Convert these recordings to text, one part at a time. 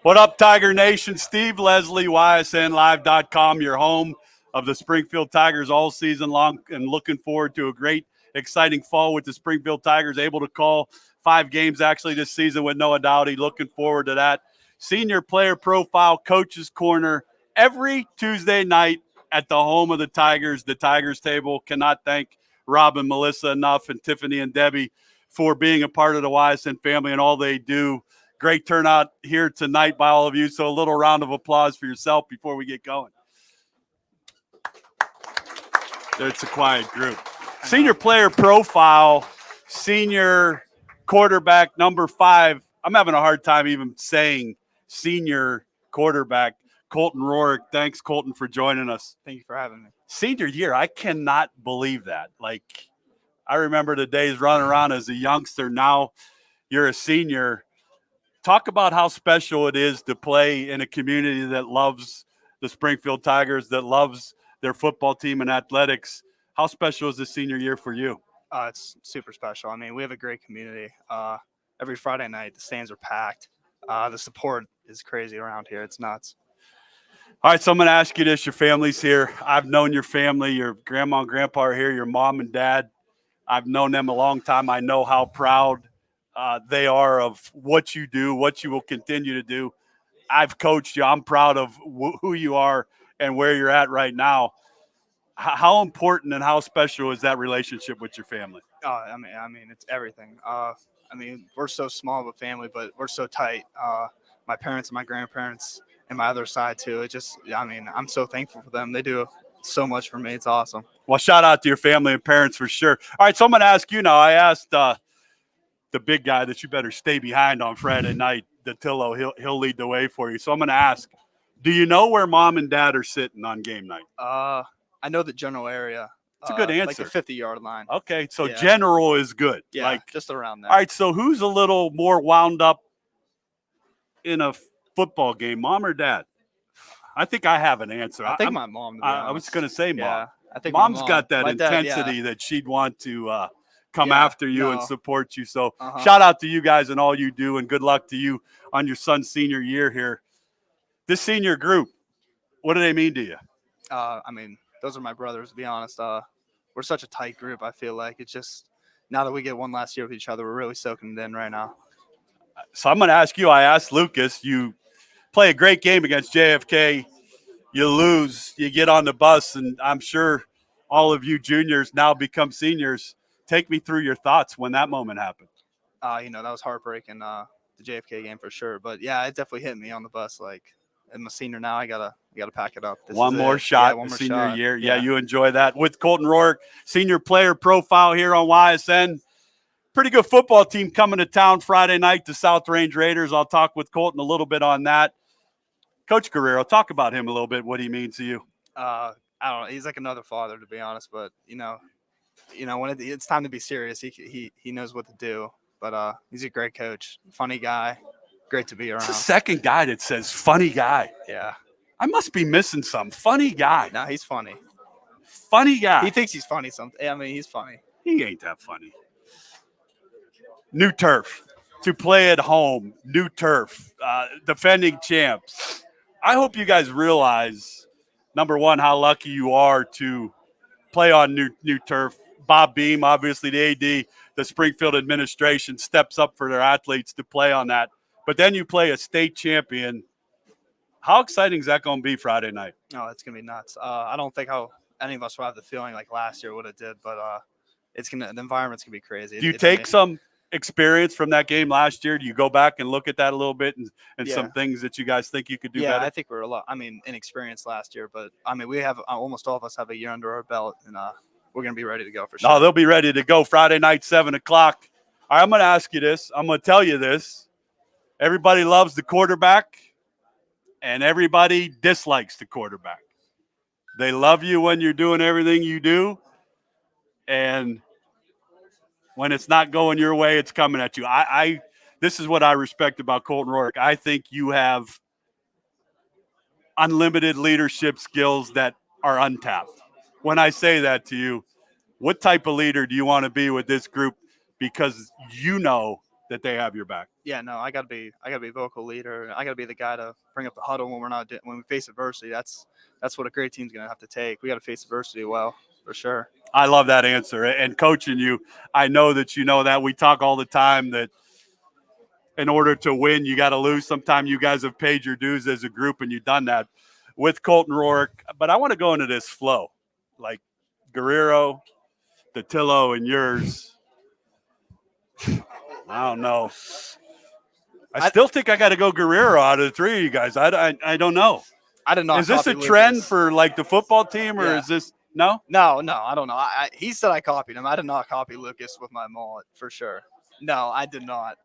What up, Tiger Nation? Steve Leslie, YSNLive.com, your home of the Springfield Tigers all season long, and looking forward to a great, exciting fall with the Springfield Tigers, able to call 5 games actually this season with Noah Dowdy. Looking forward to that. Senior Player Profile, Coach's Corner, every Tuesday night at the home of the Tigers Table. Cannot thank Rob and Melissa enough, and Tiffany and Debbie for being a part of the YSN family and all they do. Great turnout here tonight by all of you. So a little round of applause for yourself before we get going. It's a quiet group. Senior Player Profile, senior quarterback number 5. I'm having a hard time even saying senior quarterback, Colton Rourke. Thanks, Colton, for joining us. Thank you for having me. Senior year, I cannot believe that. Like, I remember the days running around as a youngster. Now you're a senior. Talk about how special it is to play in a community that loves the Springfield Tigers, that loves their football team and athletics. How special is this senior year for you? It's super special. I mean, we have a great community. Every Friday night, the stands are packed. The support is crazy around here. It's nuts. All right, so I'm going to ask you this. Your family's here. I've known your family. Your grandma and grandpa are here. Your mom and dad. I've known them a long time. I know how proud they are of what you do, what you will continue to do. I've coached you. I'm proud of who you are and where you're at right now. How important and how special is that relationship with your family? I mean, it's everything. We're so small of a family, but we're so tight. My parents and my grandparents and my other side too. I'm so thankful for them. They do so much for me. It's awesome. Well, shout out to your family and parents for sure. All right, so I'm going to ask you now. I asked the big guy that you better stay behind on Friday night, Datillo. He'll lead the way for you. So I'm going to ask, do you know where mom and dad are sitting on game night? I know the general area. It's a good answer. Like the 50-yard line. Okay, so yeah. General is good. Yeah, like, just around there. All right, so who's a little more wound up in a football game, mom or dad? I think I have an answer. I think my mom, to be honest. I was going to say mom. Yeah, I think Mom's mom. got that my intensity dad, that she'd want to come after you and support you. So Uh-huh. Shout out to you guys and all you do, and good luck to you on your son's senior year here. This senior group, what do they mean to you? Those are my brothers, to be honest. We're such a tight group, I feel like. It's just, now that we get one last year with each other, we're really soaking it in right now. So I'm going to ask you, I asked Lucas, you play a great game against JFK. You lose, you get on the bus, and I'm sure all of you juniors now become seniors. Take me through your thoughts when that moment happened. That was heartbreaking, the JFK game for sure. But, yeah, it definitely hit me on the bus. Like, I'm a senior now. I gotta pack it up. One more shot, senior year. Yeah, you enjoy that. With Kolten Ruark, Senior Player Profile here on YSN. Pretty good football team coming to town Friday night, the South Range Raiders. I'll talk with Kolten a little bit on that. Coach Guerrero, talk about him a little bit, what he means to you. I don't know. He's like another father, to be honest. But, when it's time to be serious, he knows what to do. But he's a great coach, funny guy. Great to be around. It's the second guy that says funny guy. Yeah. I must be missing some. Funny guy. No, he's funny. Funny guy. He thinks he's funny. He's funny. He ain't that funny. New turf. To play at home. New turf. Defending champs. I hope you guys realize, number one, how lucky you are to play on new turf. Bob Beam, obviously the AD, the Springfield administration steps up for their athletes to play on that. But then you play a state champion. How exciting is that going to be Friday night? Oh, it's going to be nuts. I don't think any of us will have the feeling like last year what it did, but the environment's going to be crazy. Do you take some experience from that game last year? Do you go back and look at that a little bit and some things that you guys think you could do better? Yeah, I think we're inexperienced last year, but we have almost all of us have a year under our belt, and we're going to be ready to go for sure. No, they'll be ready to go Friday night, 7 o'clock. All right, I'm going to ask you this. I'm going to tell you this. Everybody loves the quarterback, and everybody dislikes the quarterback. They love you when you're doing everything you do, and when it's not going your way, it's coming at you. This is what I respect about Kolten Rourke. I think you have unlimited leadership skills that are untapped. When I say that to you, what type of leader do you want to be with this group? Because you know that they have your back. Yeah, no, I gotta be a vocal leader. I gotta be the guy to bring up the huddle when we face adversity. That's what a great team's gonna have to take. We gotta face adversity well, for sure. I love that answer. And coaching you, I know that you know that. We talk all the time that in order to win, you got to lose. Sometimes you guys have paid your dues as a group, and you've done that with Kolten Ruark. But I want to go into this flow, like Guerrero, Datillo, and yours. I don't know. I still think I got to go Guerrero out of the three of you guys. I don't know. I did not. Is this a trend for like the football team, or is this no? No, I don't know. He said I copied him. I did not copy Lucas with my mullet for sure. No, I did not.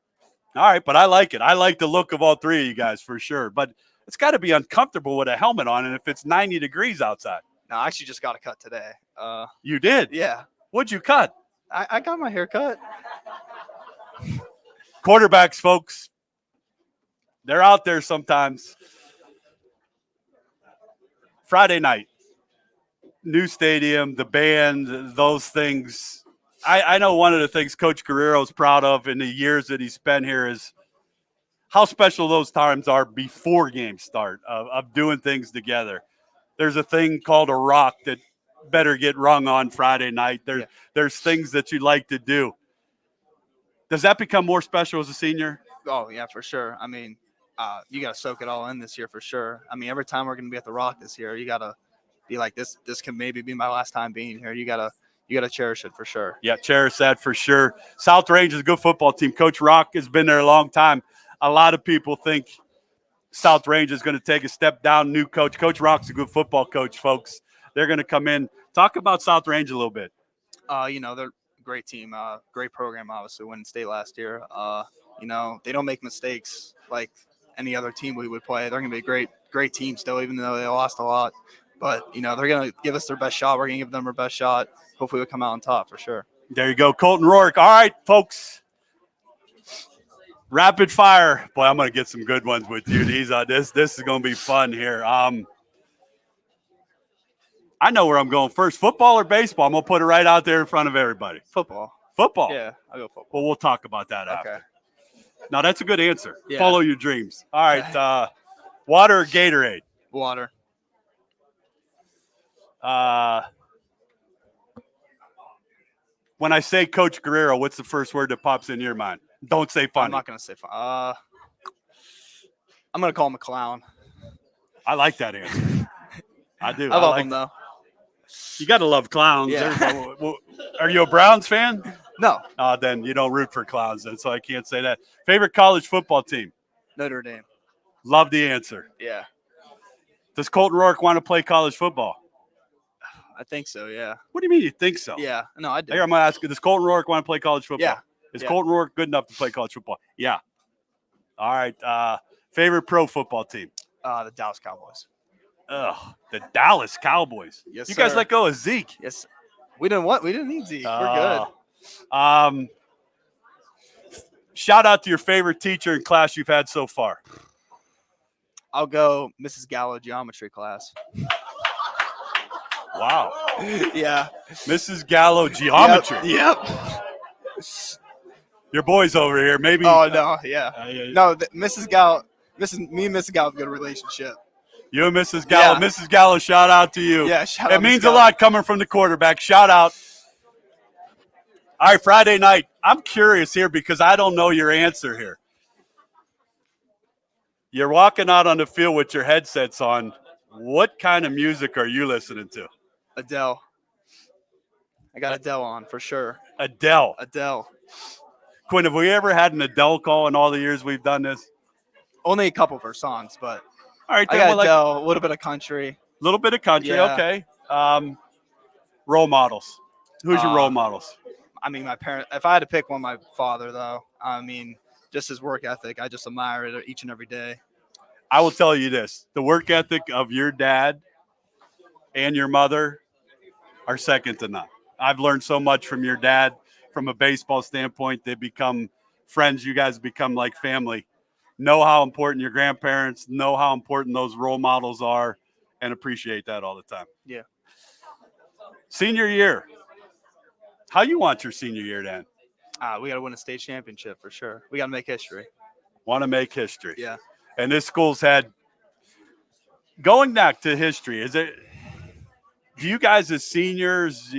All right, but I like it. I like the look of all three of you guys for sure. But it's got to be uncomfortable with a helmet on, and if it's 90 degrees outside. No, I actually just got a cut today. You did? Yeah. What'd you cut? I got my hair cut. Quarterbacks, folks, they're out there sometimes. Friday night, new stadium, the band, those things. I know one of the things Coach Guerrero's proud of in the years that he's spent here is how special those times are before games start of doing things together. There's a thing called a rock that better get rung on Friday night. There's things that you like to do. Does that become more special as a senior? Oh, yeah, for sure. I mean, you got to soak it all in this year for sure. I mean, every time we're going to be at the Rock this year, you got to be like, this can maybe be my last time being here. You got to cherish it for sure. Yeah, cherish that for sure. South Range is a good football team. Coach Rock has been there a long time. A lot of people think South Range is going to take a step down. New coach. Coach Rock's a good football coach, folks. They're going to come in. Talk about South Range a little bit. They're a great team, great program, obviously, winning state last year. They don't make mistakes like any other team we would play. They're going to be a great team still, even though they lost a lot. But, they're going to give us their best shot. We're going to give them our best shot. Hopefully we'll come out on top for sure. There you go, Colton Rourke. All right, folks. Rapid fire. Boy, I'm going to get some good ones with you. These this is going to be fun here. I know where I'm going first. Football or baseball? I'm going to put it right out there in front of everybody. Football. Football? Yeah, I'll go football. Well, we'll talk about that after. Okay. Now, that's a good answer. Yeah. Follow your dreams. All right. Water or Gatorade? Water. When I say Coach Guerrero, what's the first word that pops in your mind? Don't say funny. I'm not going to say funny. I'm going to call him a clown. I like that answer. I do. I love him, though. You got to love clowns. Yeah. Are you a Browns fan? No. Then you don't root for clowns, then, so I can't say that. Favorite college football team? Notre Dame. Love the answer. Yeah. Does Kolten Ruark want to play college football? I think so, yeah. What do you mean you think so? Yeah. No, I do. Here, I'm going to ask you, does Kolten Ruark want to play college football? Yeah. Is Kolten Ruark good enough to play college football? Yeah. All right. Favorite pro football team? The Dallas Cowboys. The Dallas Cowboys. Yes, you guys sir. let go of Zeke. Yes. We didn't need Zeke. We're good. Shout out to your favorite teacher in class you've had so far. I'll go Mrs. Gallo geometry class. Wow. Yeah. Mrs. Gallo geometry. Yep. Your boys over here, maybe. Oh, no, yeah. No, Mrs. Gallo, me and Mrs. Gallo have a good relationship. You and Mrs. Gallo. Yeah. Mrs. Gallo, shout out to you. Yeah, shout out. It means a lot coming from the quarterback. Shout out. All right, Friday night. I'm curious here because I don't know your answer here. You're walking out on the field with your headsets on. What kind of music are you listening to? Adele. I got Adele on for sure. Adele. Quinn, have we ever had an Adele call in all the years we've done this? Only a couple of her songs, but all right, I got Adele, a little bit of country. A little bit of country, yeah. Okay. Role models. Who's your role models? I mean, my parents. If I had to pick one, my father, though. I mean, just his work ethic. I just admire it each and every day. I will tell you this. The work ethic of your dad and your mother are second to none. I've learned so much from your dad from a baseball standpoint. They become friends. You guys become like family. Know how important your grandparents, know how important those role models are, and appreciate that all the time. Yeah. Senior year. How you want your senior year to end? We got to win a state championship for sure. We got to make history. Want to make history. Yeah. And this school's had, going back to history, do you guys as seniors,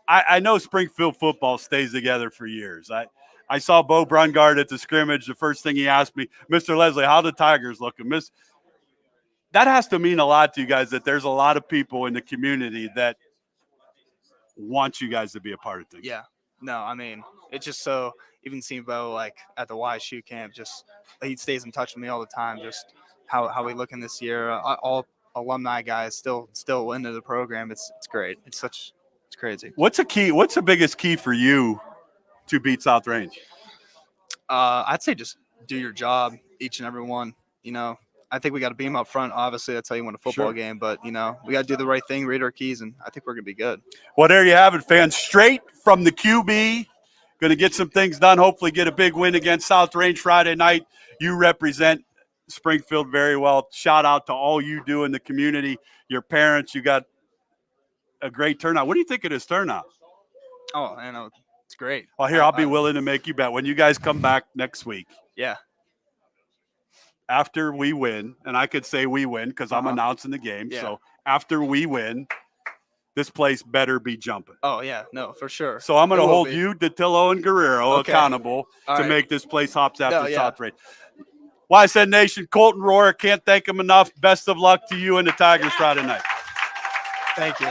I know Springfield football stays together for years. I saw Bo Brungard at the scrimmage. The first thing he asked me, Mr. Leslie, how the Tigers looking? That has to mean a lot to you guys, that there's a lot of people in the community that want you guys to be a part of things. Yeah. No, I mean, it's just so, even seeing Bo like at the YSU camp, just he stays in touch with me all the time. Just how we looking this year. All alumni guys still into the program. It's great. It's crazy. What's the biggest key for you to beat South Range? I'd say just do your job, each and every one. I think we got to beam up front. Obviously, that's how you win a football game. But, we got to do the right thing, read our keys, and I think we're going to be good. Well, there you have it, fans. Straight from the QB. Going to get some things done, hopefully get a big win against South Range Friday night. You represent Springfield very well. Shout out to all you do in the community, your parents. You got a great turnout. What do you think of this turnout? Oh, I know. It's great. Well, here, I'll be willing to make you bet. When you guys come back next week. Yeah. After we win, and I could say we win because I'm announcing the game. Yeah. So after we win, this place better be jumping. Oh, yeah. No, for sure. So I'm going to hold you, Datillo, and Guerrero accountable to make this place hops after South Range. YSN Nation, Colton Rourke, can't thank him enough. Best of luck to you and the Tigers Friday night. Thank you.